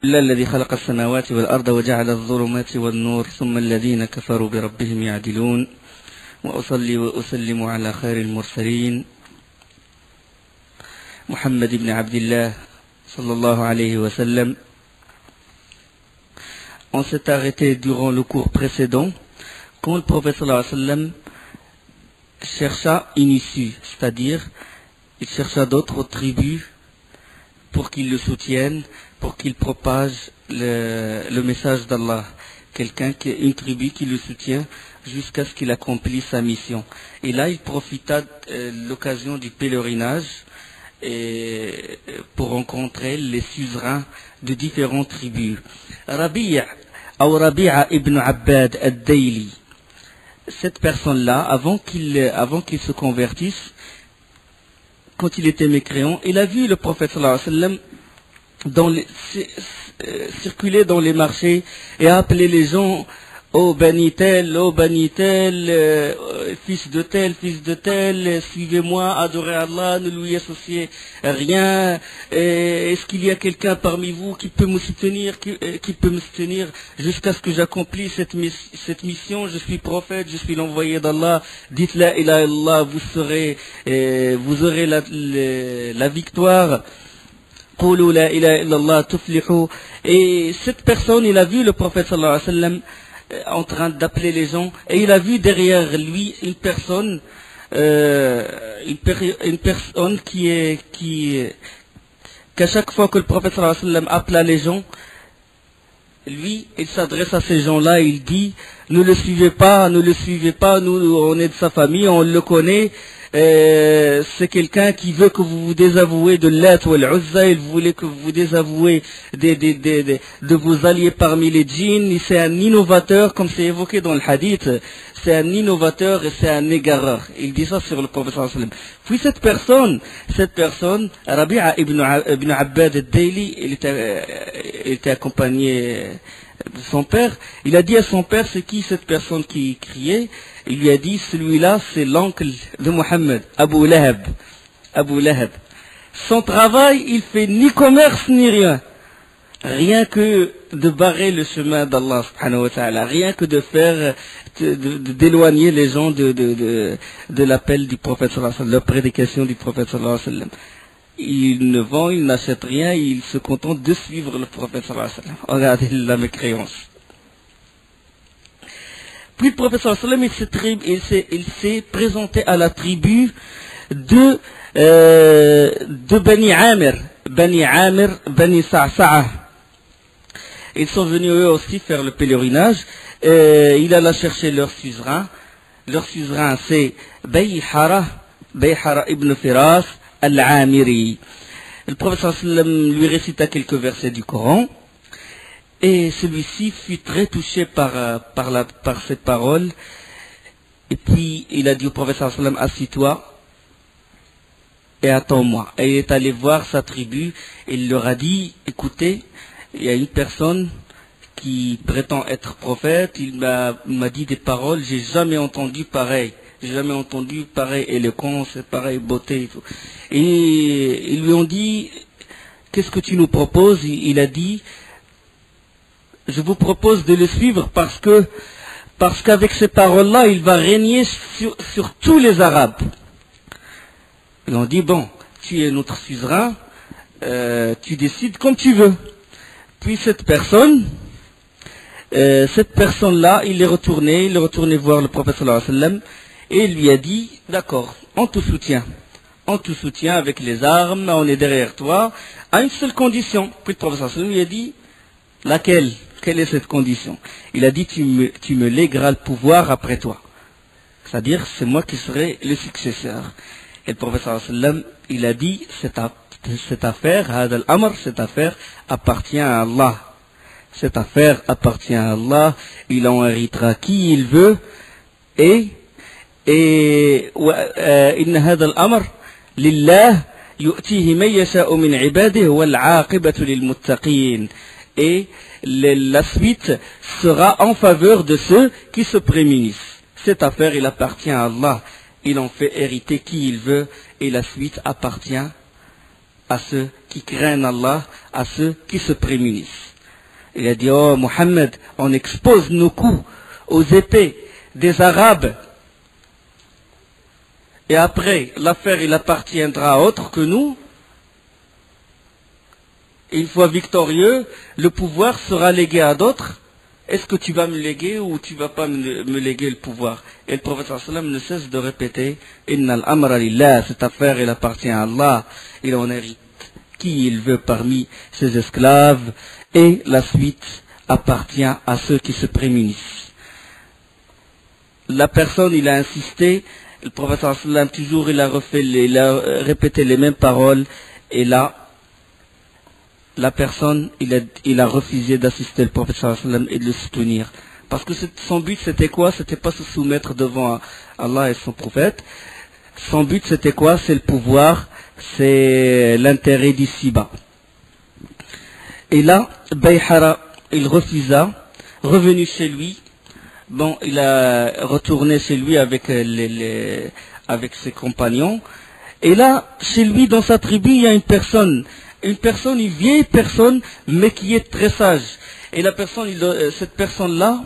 إلا الذي خلق السماوات والأرض وجعل الظلمات والنور ثم الذين كفروا بربهم يعدلون وأصلي وأسلم على خير المرسلين محمد بن عبد الله صلى الله عليه وسلم. On s'est arrêté durant le cours précédent quand le prophète sallallahu alayhi wa sallam chercha une issue, c'est-à-dire il chercha d'autres tribus pour qu'ils le soutiennent, pour qu'il propage le message d'Allah. Une tribu qui le soutient jusqu'à ce qu'il accomplisse sa mission. Et là, il profita de l'occasion du pèlerinage pour rencontrer les suzerains de différentes tribus. Rabi'a ibn Abbad al-Dayli, cette personne-là, avant qu'il se convertisse, quand il était mécréant, il a vu le prophète sallallahu alayhi wa sallam circuler dans les marchés et appeler les gens ô Bani tel, fils de tel, suivez-moi, adorez Allah, ne lui associez rien. Est-ce qu'il y a quelqu'un parmi vous qui peut me soutenir, qui peut me soutenir jusqu'à ce que j'accomplisse cette mission? Je suis prophète, je suis l'envoyé d'Allah. Dites la ilaha illallah, vous aurez la victoire. Qulu la ilaha illallah tuflihu. Et cette personne, il a vu le prophète sallallahu alayhi wa sallam en train d'appeler les gens, et il a vu derrière lui une personne qu'à chaque fois que le prophète sallallahu alayhi wa sallam appela les gens, lui, il s'adresse à ces gens-là, il dit: ne le suivez pas, nous on est de sa famille, on le connaît. C'est quelqu'un qui veut que vous vous désavouez de Lat ou Al-Uzza, il voulait que vous vous désavouez de vos alliés parmi les djinns. C'est un innovateur, comme c'est évoqué dans le hadith, c'est un innovateur et c'est un égareur. Il dit ça sur le prophète sallallahu alayhi wa sallam. Puis cette personne, Rabi'a ibn Abbad al-Dayli, il était accompagné de son père. Il a dit à son père: c'est qui cette personne qui criait? Il lui a dit: celui-là c'est l'oncle de Mohammed, Abu Lahab. Son travail, il fait ni commerce ni rien que de barrer le chemin d'Allah subhanahu wa ta'ala, rien que de faire d'éloigner les gens de l'appel du prophète sallallahu alayhi wa sallam, de la prédication du prophète sallallahu alayhi wa sallam. Il ne vend, il n'achète rien, il se contente de suivre le prophète sallallahu alayhi wa sallam. Regardez la mécréance. Puis le prophète sallallahu alayhi wa sallam, il s'est présenté à la tribu de Bani Amir, Bani Sa'sa'a. Ils sont venus eux aussi faire le pèlerinage. Il alla chercher leur suzerain. Leur suzerain, c'est Bayhara ibn Firas al-Amiri. Le prophète sallallahu alayhi wa sallam lui récita quelques versets du Coran. Et celui-ci fut très touché par cette parole. Et puis il a dit au prophète sallallahu alayhi wa sallam: assis-toi et attends-moi. Et il est allé voir sa tribu et il leur a dit: écoutez, il y a une personne qui prétend être prophète, il m'a dit des paroles, j'ai jamais entendu pareil éloquence, pareille beauté et tout. Et ils lui ont dit: qu'est-ce que tu nous proposes? Il a dit: je vous propose de le suivre parce qu'avec ces paroles-là, il va régner sur tous les Arabes. Ils ont dit: bon, tu es notre suzerain, tu décides comme tu veux. Puis cette personne-là, il est retourné voir le prophète sallallahu alayhi wa sallam et il lui a dit: d'accord, on te soutient avec les armes, on est derrière toi, à une seule condition. Puis le prophète sallallahu alayhi wa sallam lui a dit: laquelle? Quelle est cette condition? Il a dit: tu me légueras le pouvoir après toi. C'est-à-dire, c'est moi qui serai le successeur. Et le prophète sallallahu alayhi wa sallam, il a dit: cette affaire appartient à Allah. Cette affaire appartient à Allah. Il en héritera qui il veut. Et inna hadha al-amr lillah yu'tihi man yasha'u min ibadihi wal 'aqibatu lil muttaqin. Et la suite sera en faveur de ceux qui se prémunissent. Cette affaire, il appartient à Allah. Il en fait hériter qui il veut, et la suite appartient à ceux qui craignent Allah, à ceux qui se prémunissent. Il a dit, oh Mohammed, on expose nos coups aux épées des Arabes. Et après, l'affaire, il appartiendra à autre que nous. Et une fois victorieux, le pouvoir sera légué à d'autres. Est-ce que tu vas me léguer ou tu vas pas me léguer le pouvoir? Et le prophète sallallahu alayhi wa sallam ne cesse de répéter, Innal amra lillah, cette affaire, elle appartient à Allah. Il en hérite qui il veut parmi ses esclaves. Et la suite appartient à ceux qui se prémunissent. La personne, il a insisté, le prophète sallallahu alayhi wa sallam, toujours il a répété les mêmes paroles, et là, la personne, il a refusé d'assister le prophète sallallahu alayhi wa sallam et de le soutenir. Parce que son but c'était quoi? C'était pas se soumettre devant Allah et son prophète. Son but c'était quoi? C'est le pouvoir, c'est l'intérêt d'ici-bas. Et là, Bayhara, il refusa, revenu chez lui. Bon, il a retourné chez lui avec avec ses compagnons. Et là, chez lui, dans sa tribu, il y a une vieille personne, mais qui est très sage. Et la personne, cette personne-là,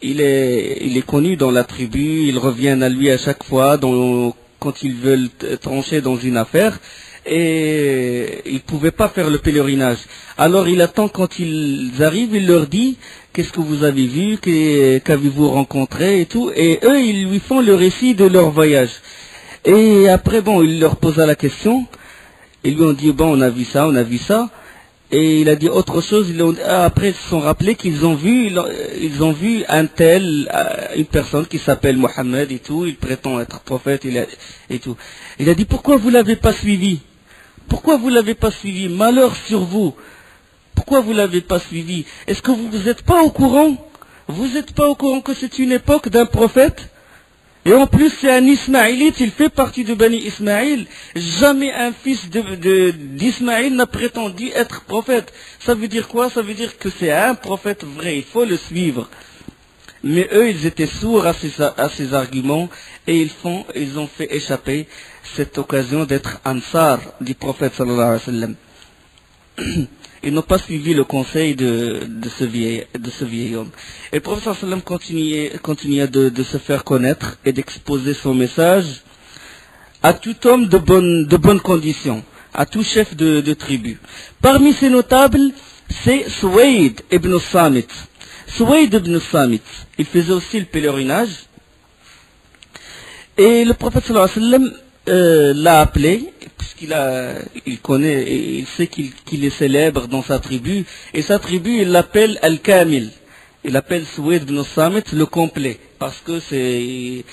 il est connu dans la tribu, ils reviennent à lui à chaque fois, quand ils veulent trancher dans une affaire, et il ne pouvait pas faire le pèlerinage. Alors il attend quand ils arrivent, il leur dit, qu'est-ce que vous avez vu, qu'avez-vous rencontré et tout, et eux, ils lui font le récit de leur voyage. Et après, bon, il leur posa la question, ils lui ont dit, bon, on a vu ça, et il a dit autre chose, après ils se sont rappelés qu'ils ont vu, un tel, une personne qui s'appelle Mohammed et tout, il prétend être prophète et tout. Il a dit, pourquoi vous l'avez pas suivi? Pourquoi vous l'avez pas suivi? Malheur sur vous. Pourquoi vous l'avez pas suivi? Est-ce que vous n'êtes pas au courant? Vous n'êtes pas au courant que c'est une époque d'un prophète? Et en plus, c'est un Ismaélite, il fait partie de Bani Ismaïl. Jamais un fils d'Ismaïl n'a prétendu être prophète. Ça veut dire quoi? Ça veut dire que c'est un prophète vrai, il faut le suivre. Mais eux, ils étaient sourds à ces arguments et ils ont fait échapper cette occasion d'être ansar du prophète sallallahu alayhi wa sallam. Ils n'ont pas suivi le conseil de ce vieil homme. Et le prophète sallallahu alayhi wa sallam continua de se faire connaître et d'exposer son message à tout homme de bonnes conditions, à tout chef de tribu. Parmi ces notables, c'est Suwayd ibn Samit. Suwayd ibn Samit, il faisait aussi le pèlerinage. Et le prophète sallallahu alayhi wa sallam l'a appelé, puisqu'il connaît, et il sait qu'il est célèbre dans sa tribu, et sa tribu, il l'appelle Al-Kamil. Il appelle Suwayd ibn Samit le complet, parce que c'est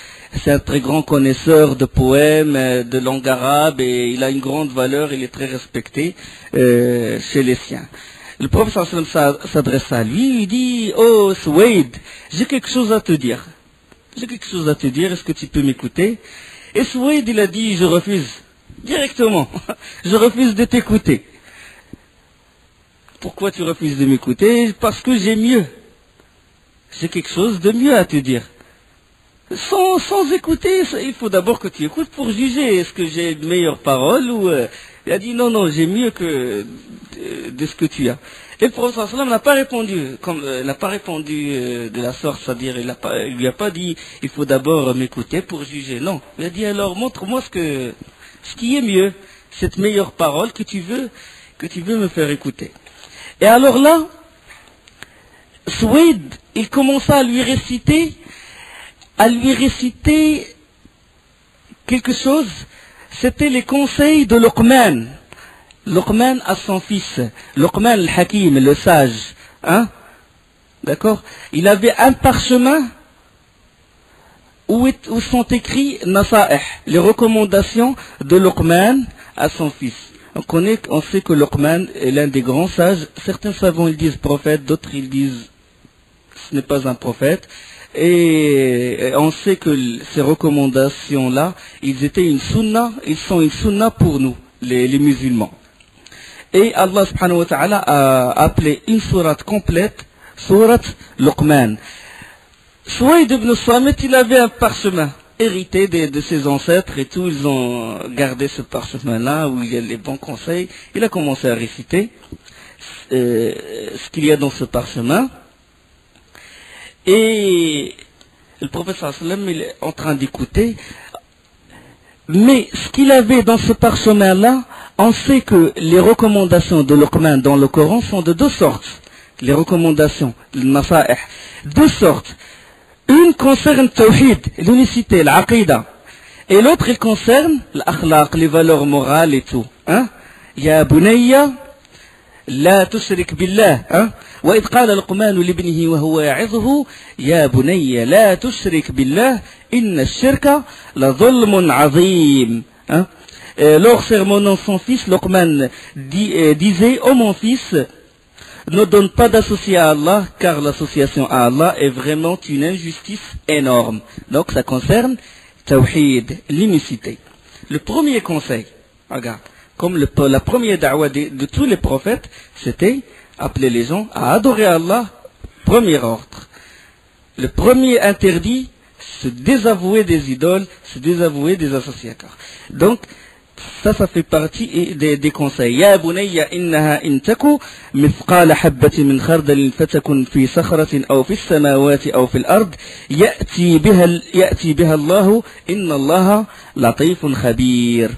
un très grand connaisseur de poèmes, de langue arabe, et il a une grande valeur, il est très respecté chez les siens. Le prophète sallallahu alayhi wa sallam s'adresse à lui, il dit, oh Suwayd, j'ai quelque chose à te dire. Est-ce que tu peux m'écouter? Et Suwayd, il a dit, je refuse. Directement. Je refuse de t'écouter. Pourquoi tu refuses de m'écouter? Parce que j'ai mieux. J'ai quelque chose de mieux à te dire. Sans écouter, il faut d'abord que tu écoutes pour juger. Est-ce que j'ai de meilleures paroles ou... Il a dit, non, j'ai mieux que de ce que tu as. Et le prophète sallallahu alayhi wa sallam n'a pas répondu de la sorte, c'est-à-dire il lui a pas dit il faut d'abord m'écouter pour juger. Non, il a dit alors montre-moi ce qui est mieux, cette meilleure parole que tu veux me faire écouter. Et alors là, Suwayd, il commença à lui réciter quelque chose. C'était les conseils de Luqman. Luqman à son fils, Luqman al-Hakim, le sage, hein? D'accord? Il avait un parchemin où sont écrits Nasa'ih, les recommandations de Luqman à son fils. On sait que Luqman est l'un des grands sages. Certains savants ils disent prophète, d'autres ils disent ce n'est pas un prophète. Et on sait que ces recommandations-là, ils sont une sunna pour nous, les musulmans. Et Allah subhanahu wa ta'ala a appelé une sourate complète, sourate Luqman. Suwayd ibn Samit, il avait un parchemin hérité de ses ancêtres et tout, ils ont gardé ce parchemin-là où il y a les bons conseils. Il a commencé à réciter. ce qu'il y a dans ce parchemin. Et le prophète sallallahu alayhi wa sallam, il est en train d'écouter. Mais ce qu'il avait dans ce parchemin-là, on sait que les recommandations de Luqman dans le Coran sont de deux sortes. Les recommandations, le nasa'ih, deux sortes. Une concerne Tawhid, l'unicité, l'aqida. Et l'autre, il concerne l'akhlaq, les valeurs morales et tout. Hein? Ya bunayya, la tushrik billah. Hein? وإذ قال لقمان لابنه وهو يعظه يا بني لا تشرك بالله إن الشرك لظلم عظيم. Lors sermonnant son fils, Luqman disait: ô mon fils, ne donne pas d'associé à Allah, car l'association à Allah est vraiment une injustice énorme. Donc ça concerne Tawhid, l'unicité. Le premier conseil, regarde, comme la première da'wa de tous les prophètes, c'était appeler les gens à adorer Allah, premier ordre. Le premier interdit, se désavouer des idoles, se désavouer des associateurs. Donc, ça fait partie des conseils. Ya bunayya innaha in taku mithqala habbatin min khardalin fatakun fi sakhratin aw fi as-samawati aw fi al-ard ya'ti biha Allah inna Allah latifun khabir.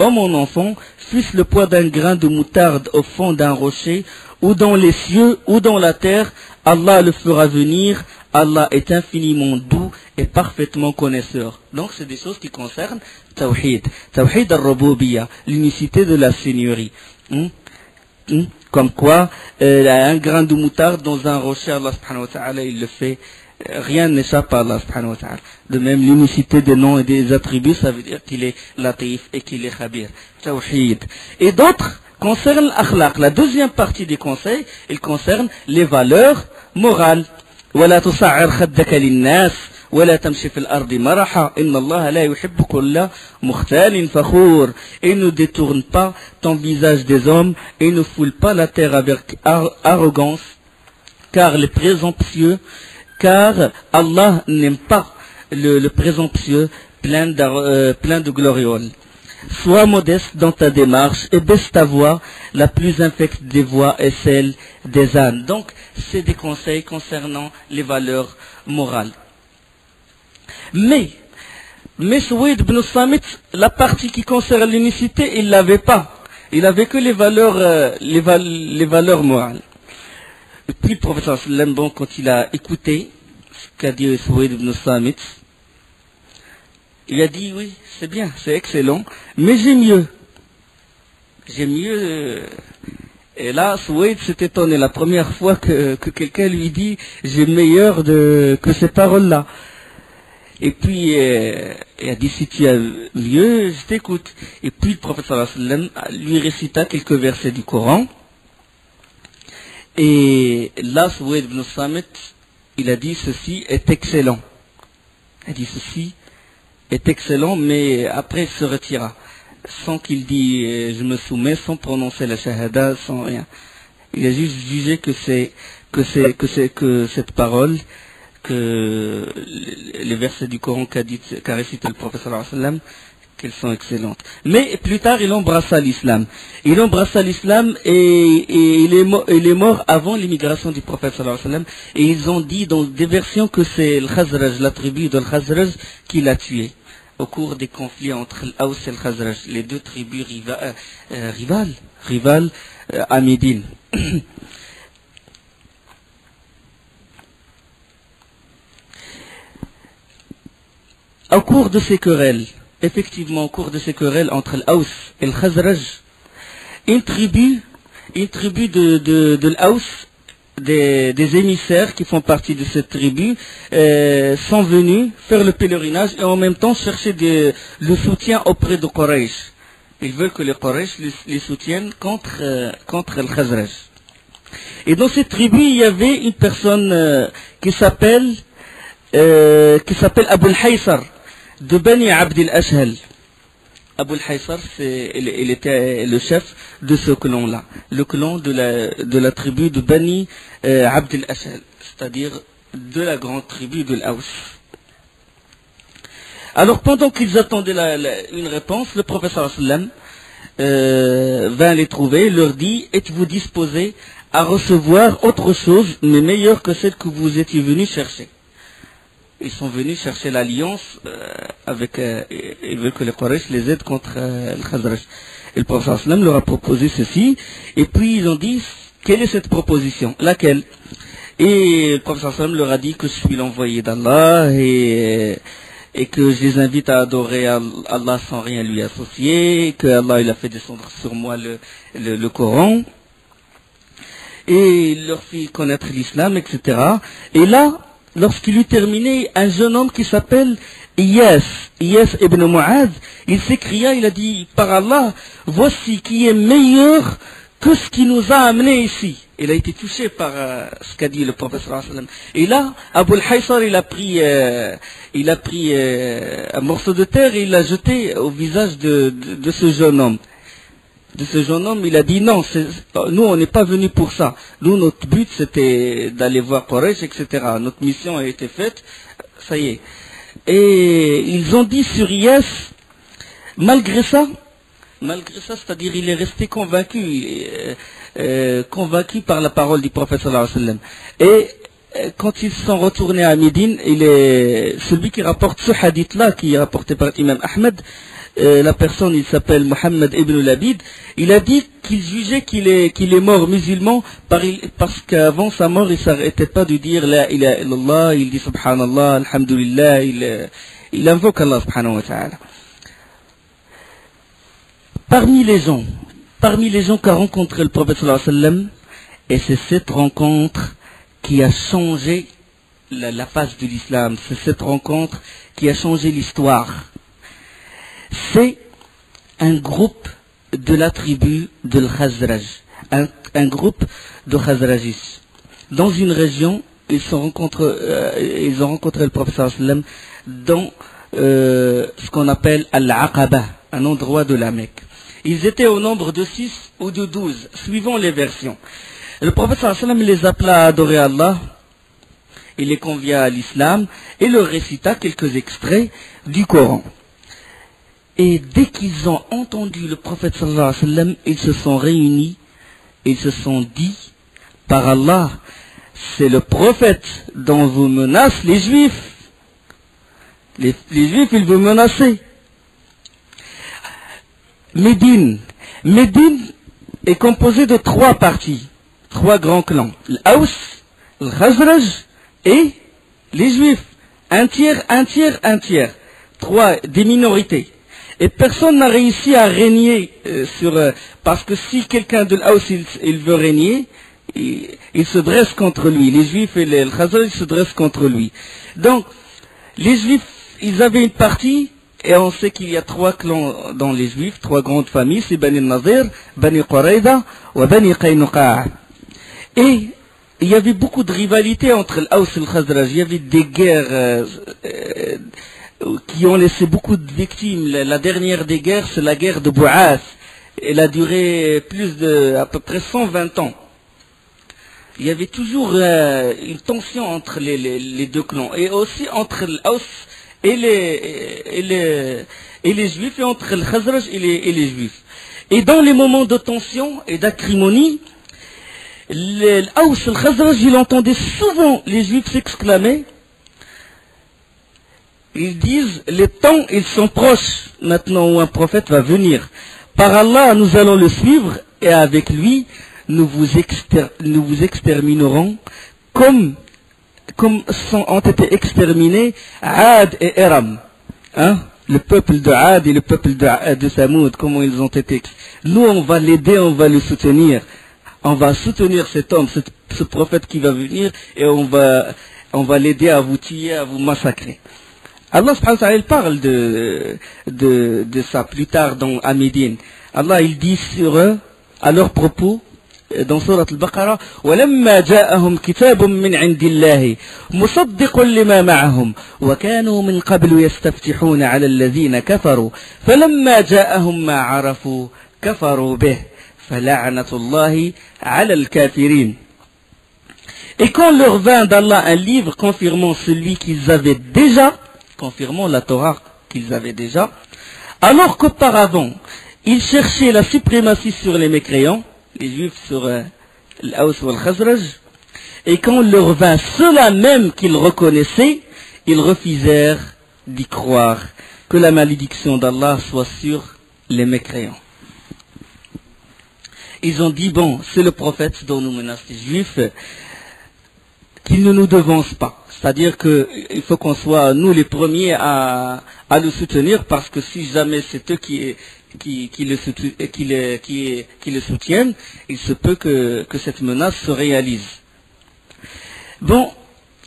Oh mon enfant, fût-ce le poids d'un grain de moutarde au fond d'un rocher, ou dans les cieux, ou dans la terre, Allah le fera venir. Allah est infiniment doux et parfaitement connaisseur. Donc c'est des choses qui concernent Tawhid. Tawhid al-Rububiyyah, l'unicité de la Seigneurie. Comme quoi, un grain de moutarde dans un rocher, Allah subhanahu wa ta'ala, il le fait. Rien n'échappe à Allah subhanahu wa ta'ala. De même, l'unicité des noms et des attributs, ça veut dire qu'il est latif et qu'il est khabir. Tawhid. Et d'autres concernent l'akhlaq. La deuxième partie des conseils, il concerne les valeurs morales. ولا تصعر خدك للناس ولا تمشي في الأرض مرحا إن الله لا يحب كل مختال فخور. Et ne détourne pas ton visage des hommes et ne foule pas la terre avec arrogance, car Allah n'aime pas le présomptueux plein de glorioles. Sois modeste dans ta démarche et baisse ta voix. La plus infecte des voix est celle des ânes. Donc, c'est des conseils concernant les valeurs morales. Mais Suwayd ibn Samit, la partie qui concerne l'unicité, il l'avait pas. Il avait que les valeurs morales. Et puis le professeur sallam, bon, quand il a écouté ce qu'a dit Suwayd ibn Samit, il a dit: oui, c'est bien, c'est excellent, mais j'ai mieux. J'ai mieux. Et là, Suwayd s'est étonné la première fois que quelqu'un lui dit: j'ai meilleur que ces paroles-là. Et puis, il a dit: si tu as mieux, je t'écoute. Et puis, le prophète sallallahu alayhi wa sallam lui récita quelques versets du Coran. Et là, Suwayd ibn Samit, il a dit: ceci est excellent. Il a dit: ceci est excellent, mais après il se retira, sans qu'il dise je me soumets, sans prononcer la shahada, sans rien. Il a juste jugé que cette parole, que les versets du Coran qu'a récité le prophète sallallahu alayhi wa sallam, qu'elles sont excellentes. Mais plus tard, il embrassa l'islam. Il embrassa l'islam et il est mort avant l'immigration du prophète sallallahu alayhi wa sallam. Et ils ont dit dans des versions que c'est le Khazraj, la tribu de Khazraj, qui l'a tué au cours des conflits entre l'Aws et le Khazraj, les deux tribus rivales à Médine. Au cours de ces querelles, effectivement, au cours de ces querelles entre l'Aws et le Khazraj, une tribu de l'Aws, des émissaires qui font partie de cette tribu, sont venus faire le pèlerinage et en même temps chercher le soutien auprès de Quraysh. Ils veulent que les Quraysh les soutiennent contre le Khazraj. Et dans cette tribu, il y avait une personne qui s'appelle Abu al-Haysar, de Bani Abd al-Ashhal. Abu al-Haysar, il était le chef de ce clan-là, le clan de la tribu de Bani Abd al-Ashhal, c'est-à-dire de la grande tribu de l'Aws. Alors pendant qu'ils attendaient une réponse, le professeur sallam vint les trouver, leur dit, êtes-vous disposés à recevoir autre chose, mais meilleure que celle que vous étiez venus chercher? Ils sont venus chercher l'alliance ils veulent que les Quraysh les aident contre le Khazraj. Et le prophète sallam leur a proposé ceci, et puis ils ont dit, quelle est cette proposition? Laquelle? Et le prophète sallam leur a dit que je suis l'envoyé d'Allah, et que je les invite à adorer Allah sans rien lui associer, que Allah il a fait descendre sur moi le Coran, et il leur fit connaître l'islam, etc. Et là, lorsqu'il eut terminé, un jeune homme qui s'appelle Iyas ibn Mu'adh, il s'écria, il a dit, par Allah, voici qui est meilleur que ce qui nous a amenés ici. Il a été touché par ce qu'a dit le prophète sallallahu alayhi wa sallam. Et là, Abu al-Haysar, il a pris un morceau de terre et il l'a jeté au visage de ce jeune homme. Il a dit non, nous on n'est pas venus pour ça. Nous, notre but c'était d'aller voir Quraysh, etc. Notre mission a été faite, ça y est. Et ils ont dit sur Iyas, malgré ça, c'est-à-dire il est resté convaincu par la parole du prophète sallallahu alayhi wa sallam. Et quand ils sont retournés à Médine, celui qui rapporte ce hadith-là, qui est rapporté par l'imam Ahmed, la personne, il s'appelle Mohammed ibn Labid, il a dit qu'il jugeait qu'il est mort musulman parce qu'avant sa mort, il s'arrêtait pas de dire La ilaha illallah, il dit Subhanallah, Alhamdulillah, il invoque Allah subhanahu wa ta'ala. Parmi les gens qu'a rencontré le prophète sallallahu alayhi wa sallam, et c'est cette rencontre qui a changé la face de l'islam, c'est cette rencontre qui a changé l'histoire. C'est un groupe de la tribu de l'Khazraj, un groupe de Khazrajis. Dans une région, ils ont rencontré le prophète sallallahu alayhi wa sallam dans ce qu'on appelle Al-Aqaba, un endroit de la Mecque. Ils étaient au nombre de 6 ou de 12, suivant les versions. Le prophète sallallahu alayhi wa sallam les appela à adorer Allah, il les convia à l'islam et leur récita quelques extraits du Coran. Et dès qu'ils ont entendu le prophète sallallahu alayhi wa sallam, ils se sont réunis, ils se sont dit, par Allah, c'est le prophète dont vous menacent les Juifs. Les Juifs, ils vous menacent. Médine est composée de 3 parties, 3 grands clans. L'Aws, le Khazraj et les Juifs. Un tiers. 3 des minorités. Et personne n'a réussi à régner parce que si quelqu'un de l'Aws il veut régner, il se dresse contre lui. Les Juifs et le Khazraj se dressent contre lui. Donc, les Juifs, ils avaient une partie, et on sait qu'il y a 3 clans dans les Juifs, 3 grandes familles, c'est Bani Nazir, Bani Qurayza ou Bani Qaynuqa'. Et il y avait beaucoup de rivalité entre l'Aws et le Khazraj. Il y avait des guerres qui ont laissé beaucoup de victimes. La dernière des guerres, c'est la guerre de Bou'ath. Elle a duré à peu près 120 ans. Il y avait toujours une tension entre les 2 clans, et aussi entre l'Aws et les Juifs, et entre le Khazraj et les Juifs. Et dans les moments de tension et d'acrimonie, l'Aws et le Khazraj, il entendait souvent les Juifs s'exclamer. Ils disent, les temps, ils sont proches, maintenant où un prophète va venir. Par Allah, nous allons le suivre, et avec lui, nous vous exterminerons, comme ont été exterminés Ad et Eram. Le peuple de Ad et le peuple de Samoud, comment ils ont été. Nous, on va l'aider, on va le soutenir. On va soutenir cet homme, ce prophète qui va venir, et on va l'aider à vous tuer, à vous massacrer. Allah subhanahu wa ta'ala, il parle de ça plus tard à Médine. Allah, il dit sur eux, à leur propos, dans Surat Al-Baqarah, وَلَمَّا جَاءَهُمْ كِتَابٌ مِّنْ عِنْدِ اللَّهِ مُصَدِّقٌ لِمَا مَعَهُمْ وَكَانُوا مِنْ قَبْلُ يَسْتَفْتِحُونَ عَلَى الَّذِينَ كَفَرُوا فَلَمَّا جَاءَهُمْ مَا عَرَفُوا كَفَرُوا بِهِ فَلَعْنَةُ اللَّهِ عَلَى الْكَافِرِينَ. Et quand leur vint d'Allah un livre confirmant celui qu'ils avaient déjà, confirmant la Torah qu'ils avaient déjà, alors qu'auparavant, Ils cherchaient la suprématie sur les mécréants, les juifs sur l'Aws ou le Khazraj, et quand leur vint cela même qu'ils reconnaissaient, ils refusèrent d'y croire, que la malédiction d'Allah soit sur les mécréants. Ils ont dit, bon, c'est le prophète dont nous menacent les juifs, qu'il ne nous devance pas. C'est-à-dire qu'il faut qu'on soit, nous, les premiers à le soutenir, parce que si jamais c'est eux qui le soutiennent, il se peut que cette menace se réalise. Bon,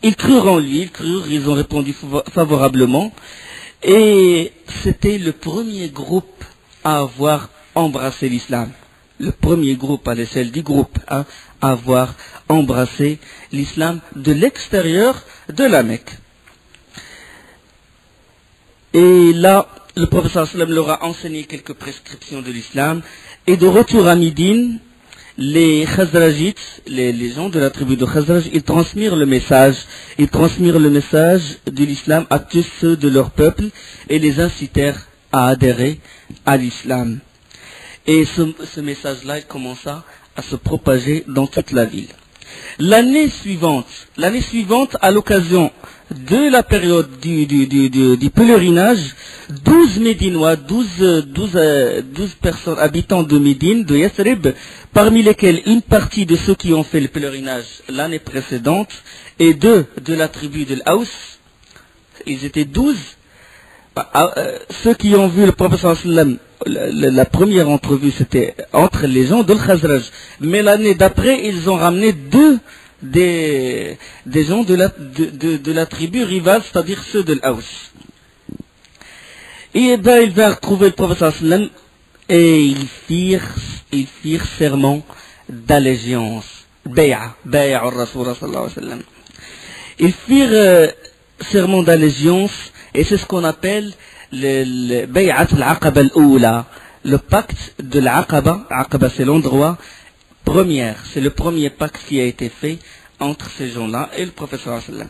ils crurent en lui, ils ont répondu favorablement, et c'était le premier groupe à avoir embrassé l'islam. Le premier groupe à l'échelle du groupe à avoir embrassé l'islam de l'extérieur de la Mecque. Et là, le prophète sallallahu alayhi wa sallam leur a enseigné quelques prescriptions de l'islam, et de retour à Médine, les Khazrajites, les gens de la tribu de Khazraj, ils transmirent le message de l'islam à tous ceux de leur peuple, et les incitèrent à adhérer à l'islam. Et ce message-là, il commença à se propager dans toute la ville. L'année suivante, à l'occasion de la période du pèlerinage, 12 Médinois, 12 personnes habitants de Médine, de Yathrib, parmi lesquels une partie de ceux qui ont fait le pèlerinage l'année précédente, et 2 de la tribu de l'Aws, ils étaient 12, ceux qui ont vu le prophète sallallahu alayhi wa sallam, la première entrevue c'était entre les gens de l'Khazraj, mais l'année d'après ils ont ramené 2 des gens de la tribu rivale, c'est-à-dire ceux de l'Aws. Et ben ils vinrent trouver le prophète sallallahu alayhi wa sallam et ils firent serment d'allégeance, bay'a al-Rasul sallallahu alayhi wa sallam. Ils firent serment d'allégeance, et c'est ce qu'on appelle le bay'at al-Aqaba al-Oula, le pacte de l'Aqaba. Aqaba, c'est l'endroit première, c'est le premier pacte qui a été fait entre ces gens-là et le prophète sallallahu alayhi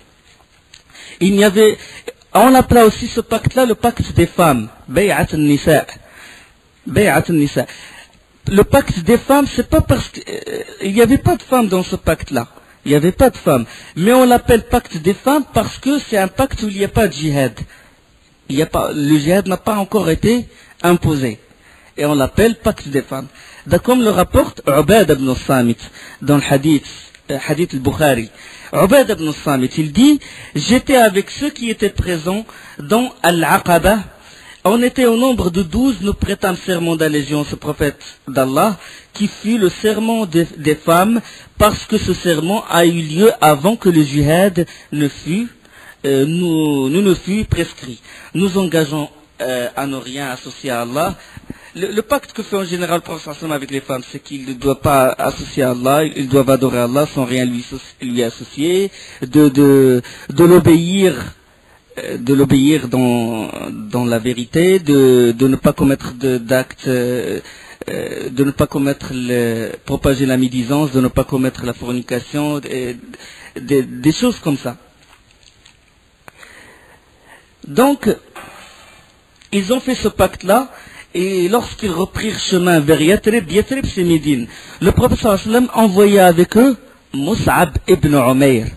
wa sallam. On appela aussi ce pacte-là le pacte des femmes, bay'at al-Nisa. Le pacte des femmes, c'est pas parce qu'il n'y avait pas de femmes dans ce pacte-là. Il n'y avait pas de femmes. Mais on l'appelle pacte des femmes parce que c'est un pacte où il n'y a pas de djihad. Le djihad n'a pas encore été imposé. Et on l'appelle pacte des femmes. Comme le rapporte Ubad ibn Samit dans le hadith al-Bukhari. Ubad ibn Samit, il dit, j'étais avec ceux qui étaient présents dans Al-Aqaba. On était au nombre de 12, nous prêtâmes serment d'allégeance au prophète d'Allah, qui fut le serment des femmes, parce que ce serment a eu lieu avant que le djihad ne fût prescrit. Nous engageons à ne rien associer à Allah. Le pacte que fait en général le prophète avec les femmes, c'est qu'il ne doit pas associer à Allah, ils doivent adorer Allah sans rien lui associer, de l'obéir dans la vérité, de ne pas commettre d'actes, de ne pas propager la médisance, de ne pas commettre la fornication, des choses comme ça. Donc, ils ont fait ce pacte-là, et lorsqu'ils reprirent chemin vers Yathrib c'est Médine, le prophète sallallahu alayhi wa sallam envoya avec eux Mus'ab ibn Umayr,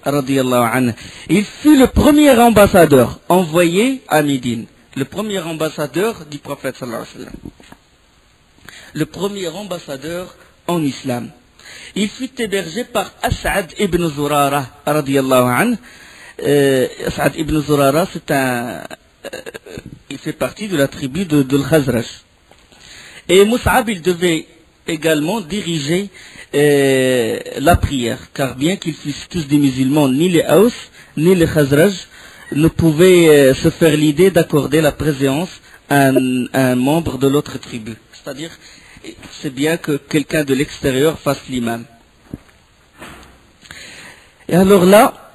radiyallahu anhu. Il fut le premier ambassadeur envoyé à Médine, le premier ambassadeur du prophète sallallahu alayhi wa sallam, le premier ambassadeur en islam. Il fut hébergé par As'ad ibn Zurara, radiyallahu anhu. As'ad ibn Zurara, il fait partie de la tribu de l'Khazraj. Et Mus'ab, il devait également diriger la prière, car bien qu'ils fussent tous des musulmans, ni les Aws, ni les Khazraj ne pouvaient se faire l'idée d'accorder la préséance à un membre de l'autre tribu. C'est-à-dire, c'est bien que quelqu'un de l'extérieur fasse l'imam. Et alors là,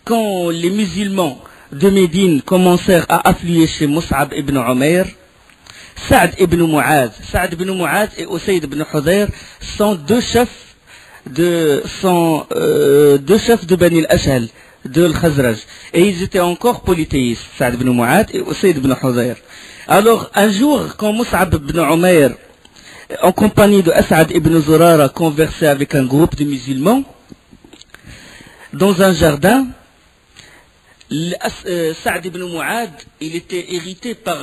quand les musulmans de Médine commencèrent à affluer chez Mus'ab ibn Umayr, Sa'd ibn Mu'adh et Usayd ibn Hudayr sont deux chefs de Bani al-Ashhal, de l'Khazraj. Et ils étaient encore polythéistes, Saad ibn Mu'ad et Usayd ibn Hudayr. Alors, un jour, quand Mus'ab ibn Umayr, en compagnie de As'ad ibn Zurara, conversait avec un groupe de musulmans, dans un jardin, Saad ibn Mu'ad, il était irrité par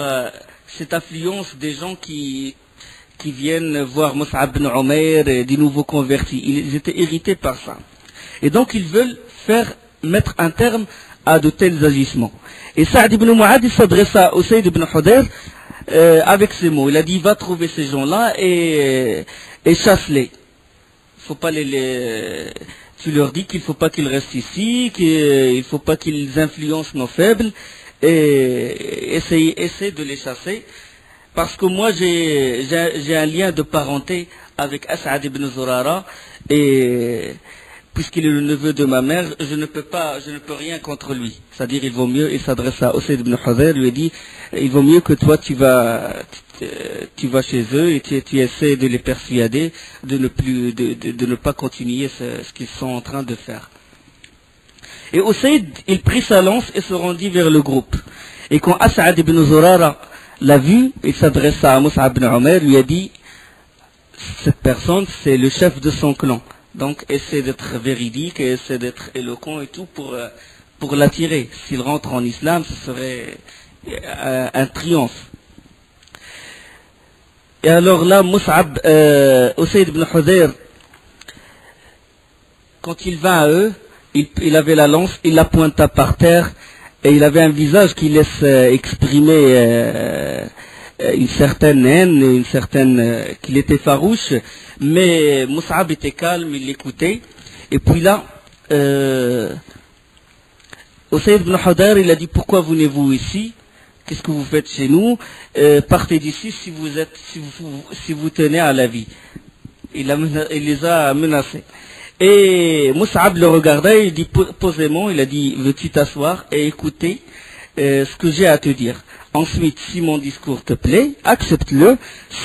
cette affluence des gens qui viennent voir Mus'ab ibn Umayr et des nouveaux convertis. Ils étaient irrités par ça. Et donc ils veulent mettre un terme à de tels agissements. Et Saad ibn Mu'ad, il s'adressa à Usayd ibn Hudayr avec ces mots. Il a dit, va trouver ces gens-là et chasse-les. Faut pas tu leur dis qu'il ne faut pas qu'ils restent ici, qu'il ne faut pas qu'ils influencent nos faibles, et essaie de les chasser. Parce que moi, j'ai un lien de parenté avec As'ad ibn Zurara, et puisqu'il est le neveu de ma mère, je ne peux rien contre lui. C'est-à-dire, il vaut mieux, il s'adresse à Usayd ibn Hudayr, lui dit, il vaut mieux que toi, tu vas chez eux et tu essaies de les persuader de ne pas continuer ce qu'ils sont en train de faire. Et Usayd, il prit sa lance et se rendit vers le groupe. Et quand As'ad ibn Zurara l'a vu, il s'adressa à Mus'ab ibn Umayr, lui a dit, cette personne, c'est le chef de son clan. Donc, essaie d'être véridique et essaie d'être éloquent et tout pour l'attirer. S'il rentre en islam, ce serait un triomphe. Et alors là, Usayd ibn Hudayr, quand il vint à eux, il avait la lance, il la pointa par terre, et il avait un visage qui laisse exprimer une certaine haine, qu'il était farouche, mais Mus'ab était calme, il l'écoutait. Et puis là, Usayd ibn Hudayr, il a dit, pourquoi venez-vous ici? Qu'est-ce que vous faites chez nous? Partez d'ici si vous tenez à la vie. Il les a menacés. Et Mus'ab le regardait, il dit posément, il a dit, veux-tu t'asseoir et écouter ce que j'ai à te dire. Ensuite, si mon discours te plaît, accepte-le,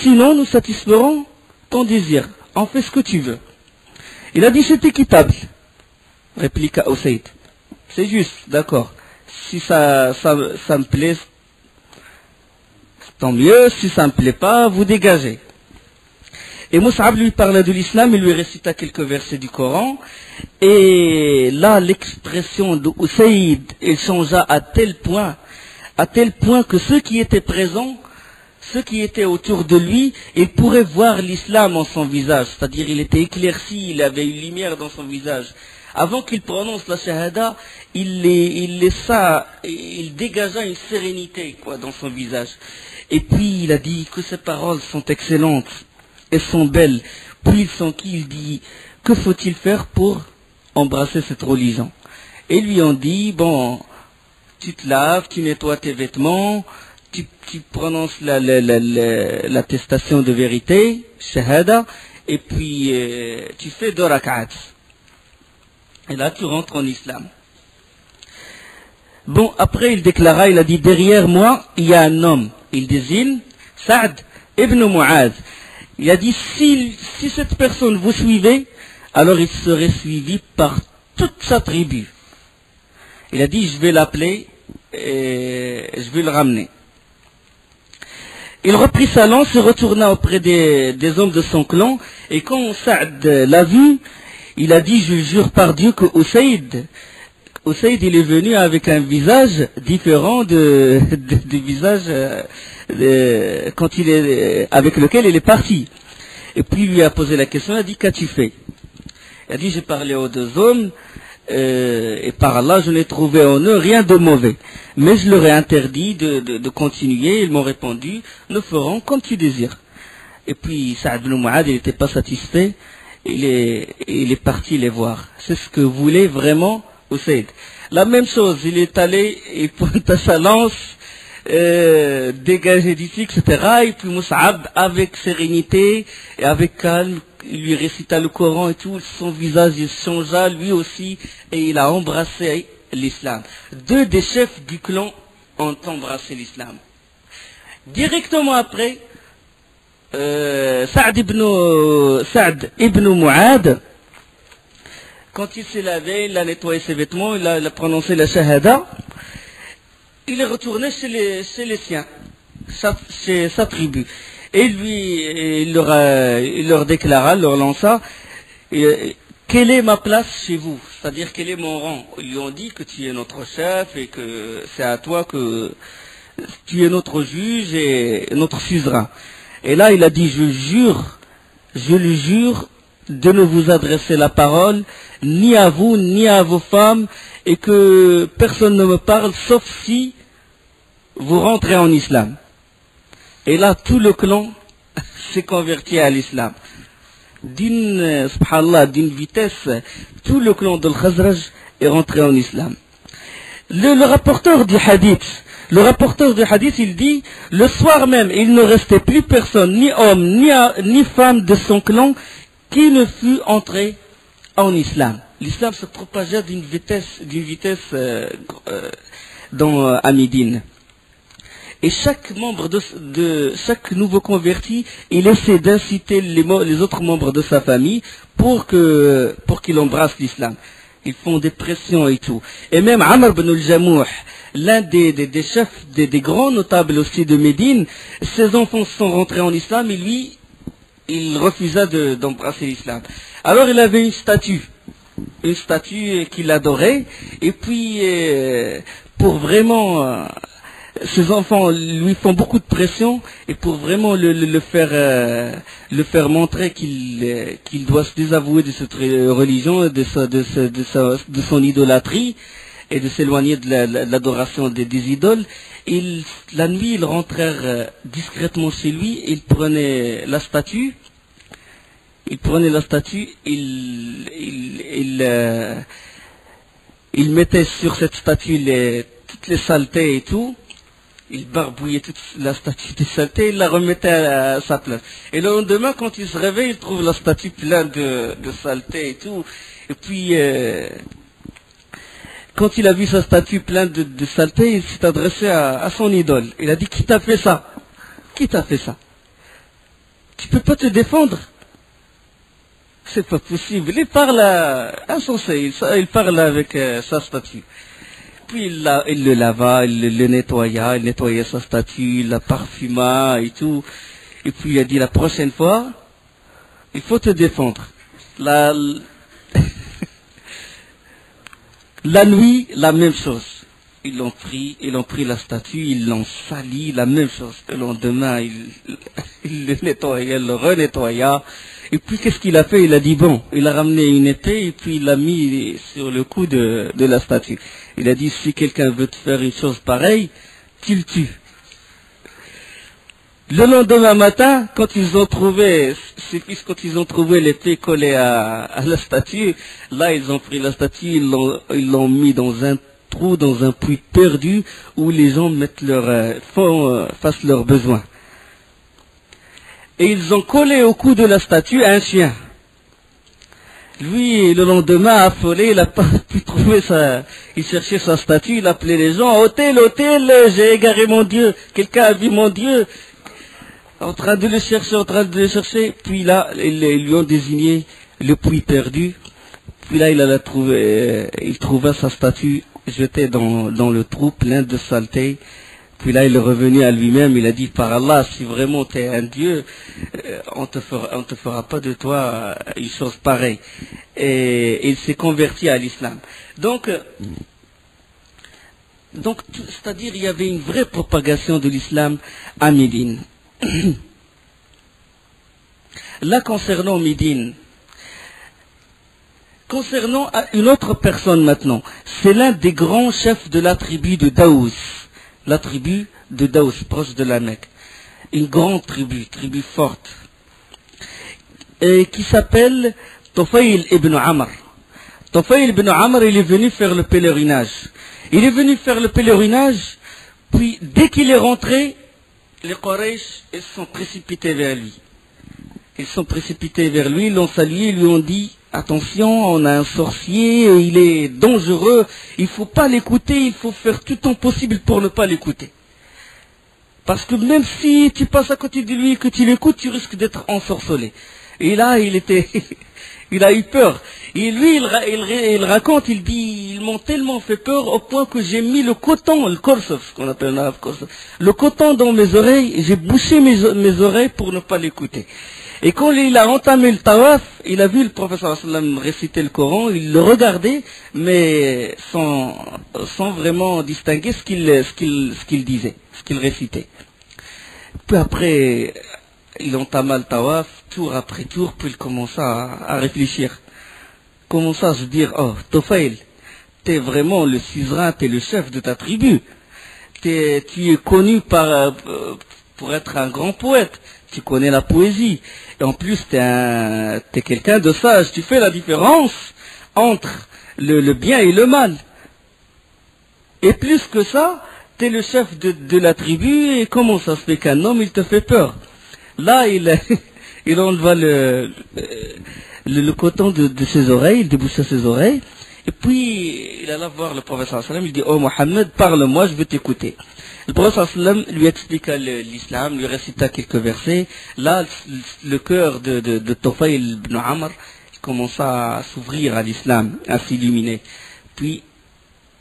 sinon nous satisferons ton désir. En fais ce que tu veux. Il a dit, c'est équitable, répliqua Usayd. C'est juste, d'accord. Si ça me plaît, tant mieux. Si ça ne me plaît pas, vous dégagez. Et Mus'ab lui parla de l'islam, il lui récita quelques versets du Coran. Et là, l'expression de Usayd, elle changea à tel point que ceux qui étaient présents, ceux qui étaient autour de lui, ils pourraient voir l'islam en son visage. C'est-à-dire, il était éclairci, il avait une lumière dans son visage. Avant qu'il prononce la shahada, il dégagea une sérénité, dans son visage. Et puis, il a dit que ces paroles sont excellentes. Elles sont belles. Puis ils sont qui? Il dit, que faut-il faire pour embrasser cette religion? Et lui ont dit, bon, tu te laves, tu nettoies tes vêtements, tu prononces l'attestation de vérité, shahada, et puis tu fais 2 rak'at. Et là, tu rentres en islam. Bon, après, il déclara, il a dit, derrière moi, il y a un homme. Il désigne Saad ibn Mu'ad. Il a dit, si cette personne vous suivez, alors il serait suivi par toute sa tribu. Il a dit, je vais l'appeler et je vais le ramener. Il reprit sa lance et retourna auprès des hommes de son clan. Et quand Saad l'a vu, il a dit, je jure par Dieu que Usayd, il est venu avec un visage différent du visage avec lequel il est parti. Et puis il lui a posé la question, il a dit, qu'as-tu fait? Il a dit, j'ai parlé aux 2 hommes, et par Allah, je n'ai trouvé en eux rien de mauvais. Mais je leur ai interdit de continuer, ils m'ont répondu, nous ferons comme tu désires. Et puis Saad ibn Mu'ad, il n'était pas satisfait, il est parti les voir. C'est ce que voulait vraiment Usayd. La même chose, il est allé, il pointa sa lance, dégagé d'ici, etc. Et puis Mus'ab, avec sérénité et avec calme, il lui récita le Coran et tout, son visage il changea lui aussi, et il a embrassé l'islam. 2 des chefs du clan ont embrassé l'islam. Directement après, Saad ibn Mu'ad, Quand il s'est lavé, il a nettoyé ses vêtements, il a prononcé la shahada, il est retourné chez les siens, chez sa tribu. Et il leur déclara, leur lança, quelle est ma place chez vous? C'est-à-dire, quel est mon rang? Ils lui ont dit que tu es notre chef et que c'est à toi que tu es notre juge et notre suzerain. Et là, il a dit, je le jure, de ne vous adresser la parole, ni à vous, ni à vos femmes, et que personne ne me parle, sauf si vous rentrez en islam. Et là, tout le clan s'est converti à l'islam. Subhanallah, d'une vitesse, tout le clan de l'Khazraj est rentré en islam. Le rapporteur du hadith, il dit, le soir même, il ne restait plus personne, ni homme, ni femme de son clan, qui ne fut entré en islam. L'islam se propagea d'une vitesse à Médine. Et chaque membre chaque nouveau converti, il essaie d'inciter les autres membres de sa famille pour qu'il embrasse l'islam. Ils font des pressions et tout. Et même Amr ibn al-Jamouh, l'un des chefs, des grands notables aussi de Médine, ses enfants sont rentrés en islam et lui, il refusa d'embrasser l'islam. Alors il avait une statue qu'il adorait, et puis pour vraiment ses enfants lui font beaucoup de pression, et pour vraiment le faire montrer qu'il doit se désavouer de cette religion, de son idolâtrie, et de s'éloigner de l'adoration des idoles, la nuit, ils rentrèrent discrètement chez lui, ils prenaient la statue, ils mettaient sur cette statue toutes les saletés et tout, ils barbouillaient toute la statue des saletés, ils la remettaient à sa place. Et le lendemain, quand ils se réveillent, ils trouvent la statue pleine de saletés et tout, et puis quand il a vu sa statue pleine de saleté, il s'est adressé à son idole. Il a dit, qui t'a fait ça? Qui t'a fait ça? Tu peux pas te défendre? C'est pas possible. Il parle insensé, il parle avec sa statue. Puis il le lava, il le nettoya, il nettoyait sa statue, il la parfuma et tout. Et puis il a dit, la prochaine fois, il faut te défendre. La nuit, la même chose. Ils l'ont pris la statue, ils l'ont sali, la même chose. Le lendemain, il le nettoya, il le renettoya. Et puis qu'est-ce qu'il a fait? Il a dit bon, il a ramené une épée et puis il l'a mis sur le cou de la statue. Il a dit, si quelqu'un veut te faire une chose pareille, tu le tues. Le lendemain matin, quand ils ont trouvé l'épée collée à la statue, là ils ont pris la statue, ils l'ont mis dans un trou, dans un puits perdu, où les gens fassent leurs besoins. Et ils ont collé au cou de la statue un chien. Lui, le lendemain, affolé, il n'a pas pu trouver il cherchait sa statue, il appelait les gens, hôtel, j'ai égaré mon Dieu, quelqu'un a vu mon Dieu. En train de le chercher, puis là, ils lui ont désigné le puits perdu, puis là, il trouva sa statue jetée dans le trou plein de saleté, puis là, il est revenu à lui-même, il a dit, par Allah, si vraiment tu es un Dieu, on te fera pas de toi une chose pareille. Et il s'est converti à l'islam. Donc, c'est-à-dire, il y avait une vraie propagation de l'islam à Médine. Là, concernant Médine, concernant une autre personne maintenant, c'est l'un des grands chefs de la tribu de Daous, proche de la Mecque, une grande tribu forte, et qui s'appelle Tufayl ibn Amr. Tufayl ibn Amr, il est venu faire le pèlerinage. Puis dès qu'il est rentré, les Quraysh, ils sont précipités vers lui. Ils l'ont salué, ils lui ont dit, attention, on a un sorcier, il est dangereux, il ne faut pas l'écouter, il faut faire tout ton possible pour ne pas l'écouter. Parce que même si tu passes à côté de lui et que tu l'écoutes, tu risques d'être ensorcelé. Et là, il a eu peur. Et lui, il raconte, il dit, ils m'ont tellement fait peur au point que j'ai mis le coton, le korsov, ce qu'on appelle en arabe korsov, le coton dans mes oreilles, j'ai bouché mes oreilles pour ne pas l'écouter. Et quand il a entamé le tawaf, il a vu le professeur sallam réciter le Coran, il le regardait, mais sans vraiment distinguer ce qu'il disait, ce qu'il récitait. Puis après, il entama le tawaf, tour après tour, puis il commença à réfléchir. Commença à se dire, oh, Tofail, t'es vraiment le suzerain, t'es le chef de ta tribu. Tu es connu pour être un grand poète. Tu connais la poésie. Et en plus, t'es quelqu'un de sage. Tu fais la différence entre le bien et le mal. Et plus que ça, t'es le chef de la tribu. Et comment ça se fait qu'un homme, il te fait peur? Là, il enleva le coton de ses oreilles, il déboucha ses oreilles. Et puis, il alla voir le professeur sallam, il dit, oh Mohammed, parle-moi, je veux t'écouter. Le professeur sallam lui expliqua l'islam, lui récita quelques versets. Là, le cœur de Tofail ibn Amr commença à s'ouvrir à l'islam, à s'illuminer. Puis,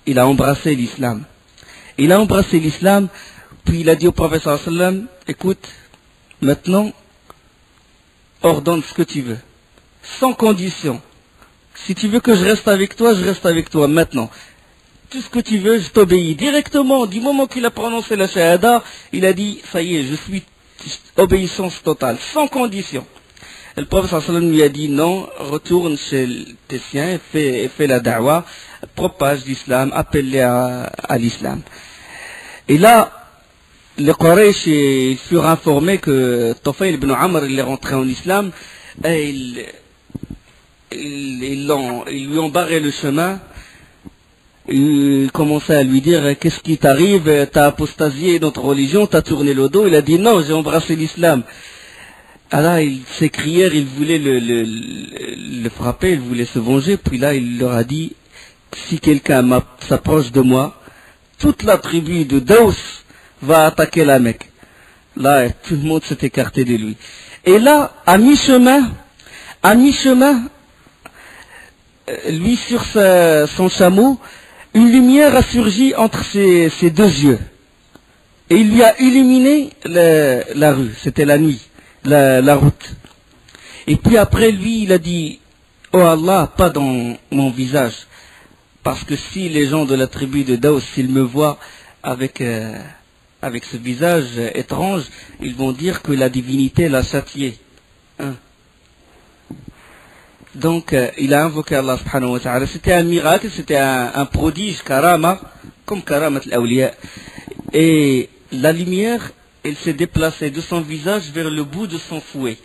il a embrassé l'islam. Il a embrassé l'islam, puis il a dit au professeur sallam, écoute, maintenant, ordonne ce que tu veux, sans condition. Si tu veux que je reste avec toi, je reste avec toi maintenant. Tout ce que tu veux, je t'obéis directement. Du moment qu'il a prononcé la shahada, il a dit, ça y est, je suis obéissance totale, sans condition. Et le prophète sallam lui a dit, non, retourne chez tes siens et fais la da'wa, propage l'islam, appelle-les à l'islam. Et là, les Quraysh, ils furent informés que Tofail ibn Amr, il est rentré en islam, et ils lui ont barré le chemin. Il commençait à lui dire, qu'est-ce qui t'arrive, t'as apostasié notre religion, t'as tourné le dos. Il a dit, non, j'ai embrassé l'islam. Alors ils s'écrièrent, ils voulaient le frapper, ils voulaient se venger. Puis là, il leur a dit, si quelqu'un s'approche de moi, toute la tribu de Daous va attaquer la Mecque. Là, tout le monde s'est écarté de lui. Et là, à mi-chemin, lui sur son chameau, une lumière a surgi entre ses deux yeux. Et il lui a illuminé la rue, c'était la nuit, la route. Et puis après lui, il a dit, oh Allah, pas dans mon visage. Parce que si les gens de la tribu de Daous, s'ils me voient avec ce visage étrange, ils vont dire que la divinité l'a châtié. Hein? Donc, il a invoqué Allah subhanahu wa ta'ala. C'était un miracle, c'était un prodige, karama, comme karamat al-awliya. Et la lumière, elle s'est déplacée de son visage vers le bout de son fouet.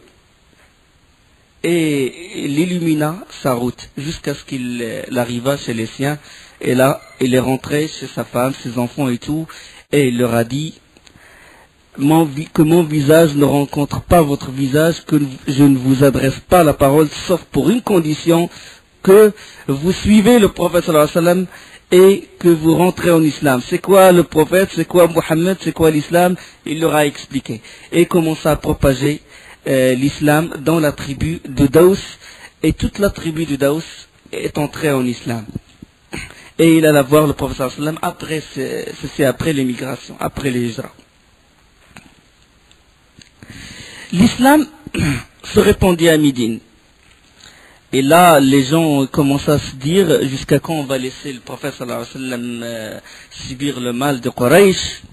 Et il illumina sa route, jusqu'à ce qu'il arriva chez les siens. Et là, il est rentré chez sa femme, ses enfants et tout, et il leur a dit, que mon visage ne rencontre pas votre visage, que je ne vous adresse pas la parole, sauf pour une condition, que vous suivez le prophète sallallahu alayhi wa sallam et que vous rentrez en islam. C'est quoi le prophète, c'est quoi Mohammed, c'est quoi l'islam? Il leur a expliqué. Et commença à propager l'islam dans la tribu de Daous, et toute la tribu de Daous est entrée en islam. Et il alla voir le prophète sallallahu alayhi wa sallam c'est après l'émigration, après les hijras. L'islam se répandit à Médine. Et là, les gens commencent à se dire, jusqu'à quand on va laisser le prophète sallallahu alayhi wa sallam subir le mal de Quraysh.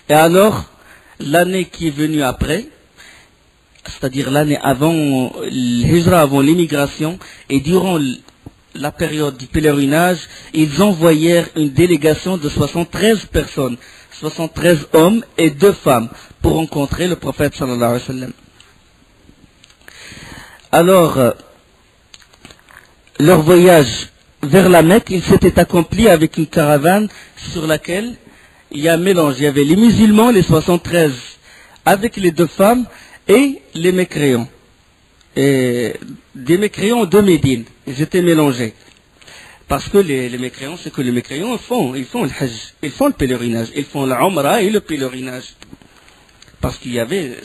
Et alors, l'année qui est venue après, c'est-à-dire l'année avant l'hijra, avant l'émigration, et durant la période du pèlerinage, ils envoyèrent une délégation de 73 personnes, 73 hommes et 2 femmes, pour rencontrer le prophète sallallahu alayhi wa sallam. Alors, leur voyage vers la Mecque, il s'était accompli avec une caravane sur laquelle il y a un mélange. Il y avait les musulmans, les 73, avec les 2 femmes et les mécréants. Et des mécréants de Médine. Ils étaient mélangés. Parce que les mécréants, c'est que les mécréants font le hajj, ils font le pèlerinage, ils font la umrah et le pèlerinage. Parce qu'il y avait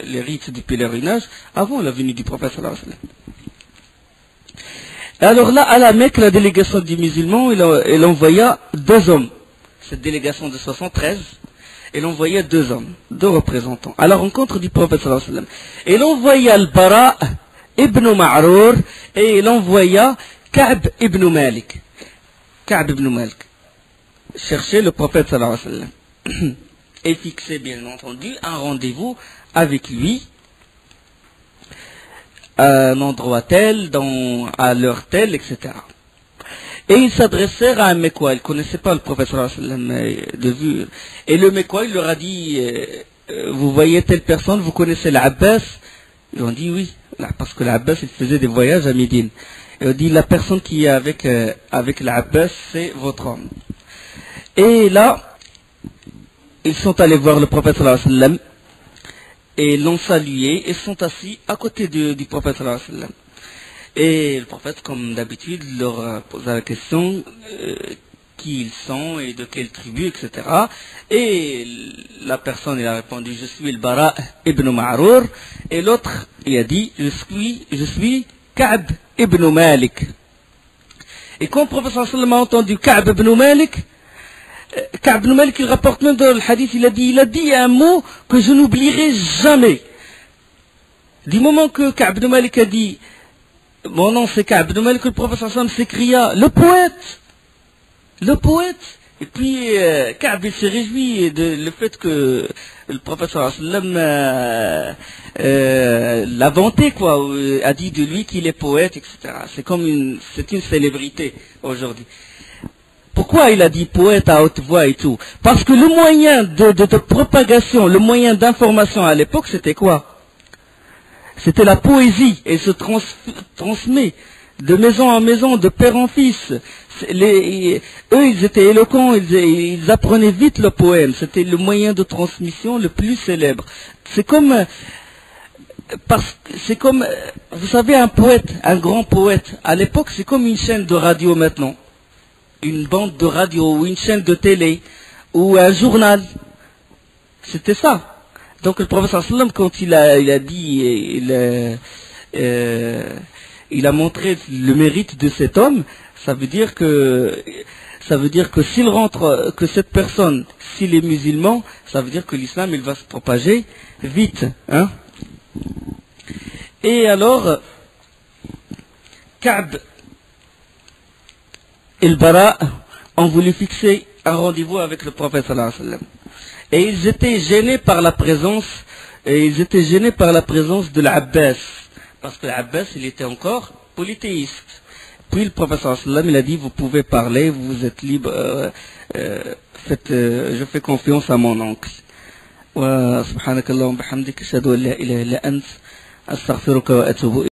les rites du pèlerinage avant la venue du prophète sallallahu alayhi wa sallam. Et alors là, à la Mecque, la délégation des musulmans, elle envoya 2 hommes. Cette délégation de 73, elle envoya 2 hommes, 2 représentants, à la rencontre du prophète sallallahu alayhi wa sallam. Elle envoya al-Bara ibn Ma'rour et elle envoya Ka'b ibn Malik. Ka'b ibn Malik. Chercher le prophète sallallahu alayhi wa sallam. Et fixer, bien entendu, un rendez-vous avec lui à un endroit tel, à l'heure telle, etc. Et ils s'adressèrent à un Mekwa. Ils ne connaissaient pas le prophète sallallahu alayhi wa sallam de vue. Et le Mekwa, il leur a dit, vous voyez telle personne, vous connaissez l'Abbas? Ils ont dit oui, parce que l'Abbas, il faisait des voyages à Médine. Et on dit, la personne qui est avec l'Abbas, c'est votre homme. Et là, ils sont allés voir le prophète sallallahu alayhi wa sallam et l'ont salué et sont assis à côté du prophète sallallahu alayhi wa sallam. Et le prophète, comme d'habitude, leur posa la question qui ils sont et de quelle tribu, etc. Et la personne, il a répondu, je suis le Bara ibn Ma'rour. Et l'autre, il a dit, je suis Ka'b ibn Malik. Et quand le prophète sallallahu alayhi wa sallam a entendu Ka'b ibn Malik, Ka'b ibn Malik, il rapporte même dans le hadith, il a dit un mot que je n'oublierai jamais. Du moment que Ka'b ibn Malik a dit, mon nom c'est Ka'b ibn Malik, le prophète sallallahu alayhi wa sallam s'écria, le poète. Et puis Ka'b il s'est réjoui de le fait que le prophète sallallahu alayhi wa sallam l'a vanté, quoi, a dit de lui qu'il est poète, etc. C'est une célébrité aujourd'hui. Pourquoi il a dit poète à haute voix et tout? Parce que le moyen de propagation, le moyen d'information à l'époque, c'était quoi? C'était la poésie, et se transmet de maison en maison, de père en fils. Eux, ils étaient éloquents, ils apprenaient vite le poème. C'était le moyen de transmission le plus célèbre. C'est comme, vous savez, un poète, un grand poète, à l'époque, c'est comme une chaîne de radio maintenant. Une bande de radio, ou une chaîne de télé, ou un journal. C'était ça. Donc le prophète sallallahu alayhi wa sallam, quand il a montré le mérite de cet homme, ça veut dire que s'il rentre, que cette personne, s'il est musulman, ça veut dire que l'islam, il va se propager vite, hein. Et alors, Ka'b et le Bara ont voulu fixer un rendez-vous avec le prophète sallallahu alayhi wa sallam. Et ils étaient gênés par la présence de l'Abbas. Parce que l'Abbas, il était encore polythéiste. Puis le prophète sallallahu alayhi wa sallam, il a dit, vous pouvez parler, vous êtes libre, je fais confiance à mon oncle. Wa subhanakallah wa bihamdik, ashhadu an la ilaha illa ant, astaghfiruka wa atubu